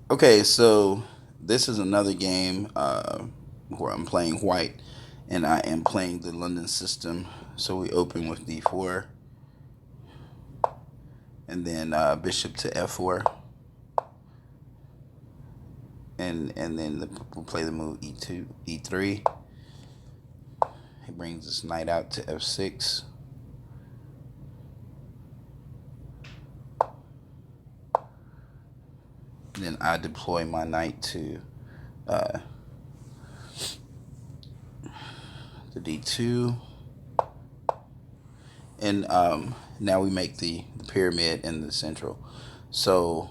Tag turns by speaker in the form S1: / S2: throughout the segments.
S1: Okay, so this is another game where I'm playing white, and I am playing the London system. So we open with d4, and then bishop to f4, and then we'll play the move e2, e3. He brings this knight out to f6. Then I deploy my knight uh, to d2, and now we make the pyramid in the central. So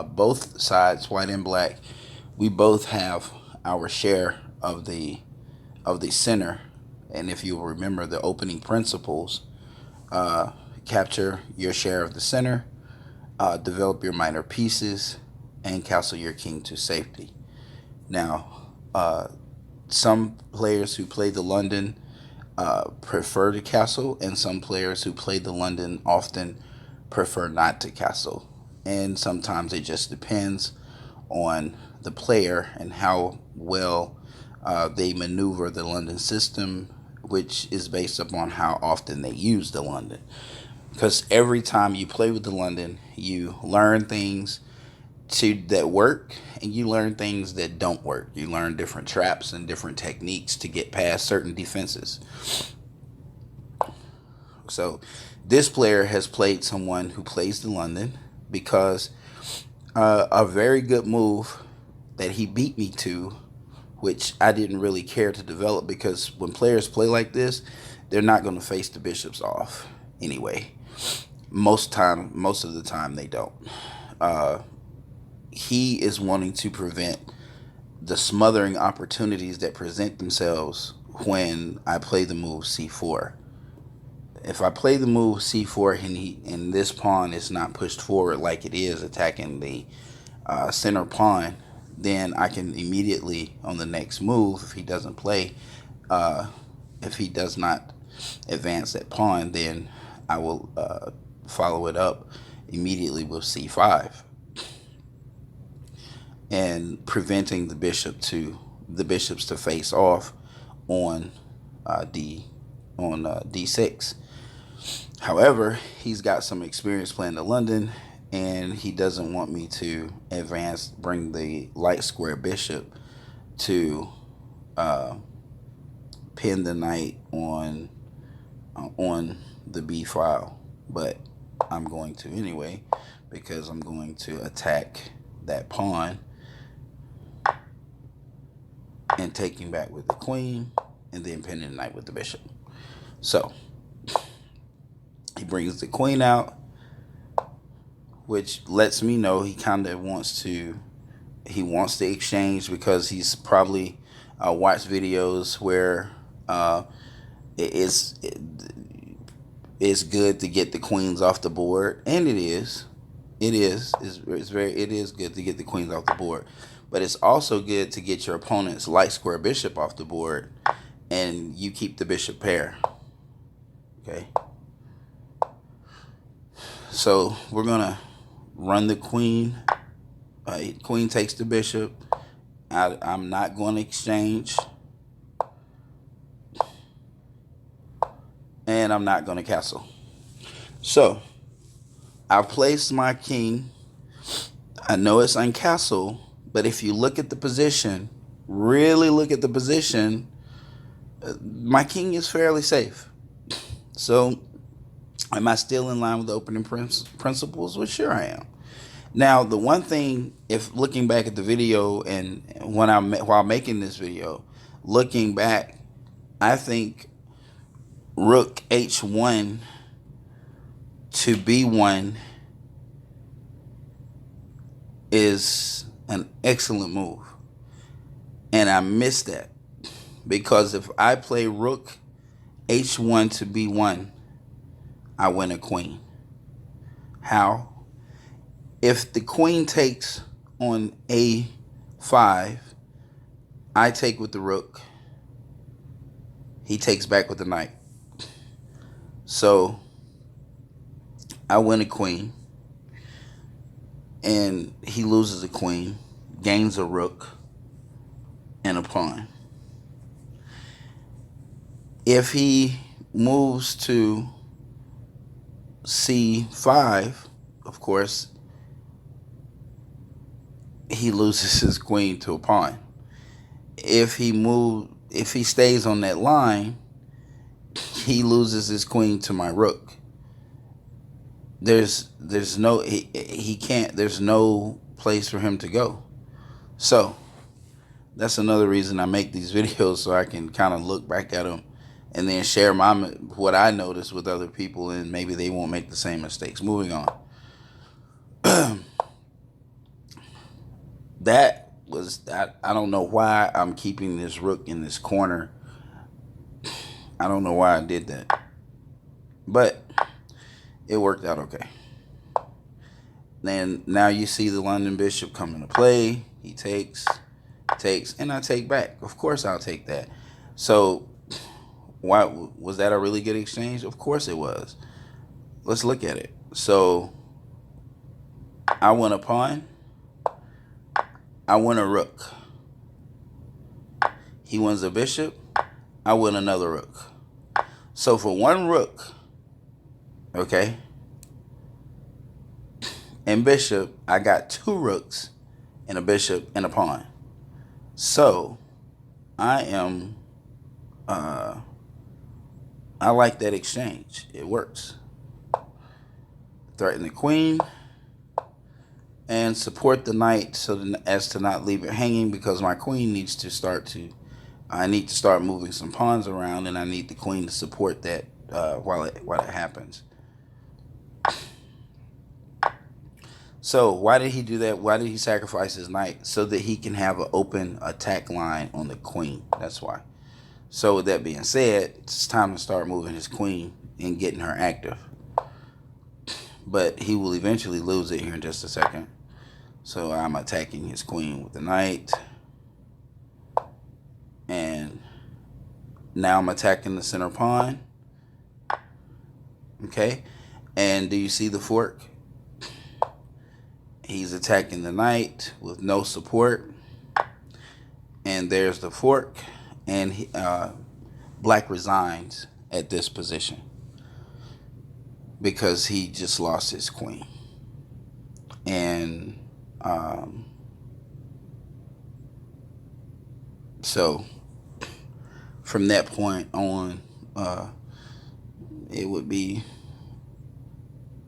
S1: both sides, white and black, we both have our share of the center. And if you remember the opening principles, uh, capture your share of the center, develop your minor pieces, and castle your king to safety. Now, some players who play the London prefer to castle, and some players who play the London often prefer not to castle. And sometimes it just depends on the player and how well they maneuver the London system, which is based upon how often they use the London. Because every time you play with the London, you learn things that work, and you learn things that don't work. You learn different traps and different techniques to get past certain defenses. So this player has played someone who plays the London because a very good move that he beat me to, which I didn't really care to develop, because when players play like this, they're not going to face the bishops off anyway. Most of the time, they don't. Uh, he is wanting to prevent the smothering opportunities that present themselves when I play the move c4. If I play the move c4 and this pawn is not pushed forward like it is attacking the center pawn, then I can immediately on the next move, if he doesn't play, uh, if he does not advance that pawn, then I will follow it up immediately with c5, and preventing the bishops to face off on d d6. However, he's got some experience playing the London, and he doesn't want me to advance, bring the light square bishop to uh, pin the knight on the b file. But I'm going to anyway, because I'm going to attack that pawn and taking back with the queen, and then pinning the knight with the bishop. So he brings the queen out, which lets me know he kind of wants to exchange, because he's probably watched videos where it is it's good to get the queens off the board, and it is good to get the queens off the board, but it's also good to get your opponent's light square bishop off the board, and you keep the bishop pair. Okay, so we're gonna run the queen. Queen takes the bishop. I'm not going to exchange, and I'm not going to castle. So I placed my king. I know it's uncastle, but if you look at the position, really look at the position, my king is fairly safe. So am I still in line with the opening principles? Well, sure I am. Now, the one thing, if looking back at the video and while making this video, looking back, I think rook h1 to b1 is an excellent move, and I missed that, because if I play rook h1 to b1, I win a queen. How? If the queen takes on a5, I take with the rook. He takes back with the knight. So I win a queen. and he loses a queen, gains a rook, and a pawn. If he moves to c5, of course, he loses his queen to a pawn. If he stays on that line, he loses his queen to my rook. There's no he can't. There's no place for him to go. So that's another reason I make these videos, so I can kind of look back at them and then share what I noticed with other people, and maybe they won't make the same mistakes. Moving on. I don't know why I'm keeping this rook in this corner. I don't know why I did that, but it worked out okay. Then now you see the London bishop come into play. He takes, and I take back. Of course I'll take that. So why was that a really good exchange? Of course it was. Let's look at it. So I won a pawn. I win a rook. He wins a bishop. I win another rook. So for one rook, okay, and bishop, I got two rooks and a bishop and a pawn. So I like that exchange. It works. Threaten the queen and support the knight so as to not leave it hanging, because my queen needs to I need to start moving some pawns around, and I need the queen to support that while it happens. So why did he do that? Why did he sacrifice his knight? So that he can have an open attack line on the queen. That's why. So with that being said, it's time to start moving his queen and getting her active. But he will eventually lose it here in just a second. So I'm attacking his queen with the knight. And now I'm attacking the center pawn. Okay. And do you see the fork? He's attacking the knight with no support. And there's the fork. And black resigns at this position because he just lost his queen. And so from that point on,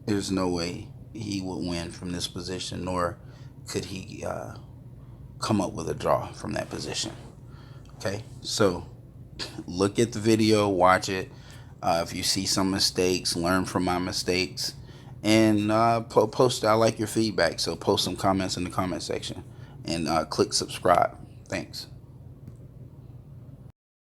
S1: there's no way he would win from this position, nor could he come up with a draw from that position. Okay, so look at the video, watch it. If you see some mistakes, learn from my mistakes, and post. I like your feedback, so post some comments in the comment section, and click subscribe. Thanks.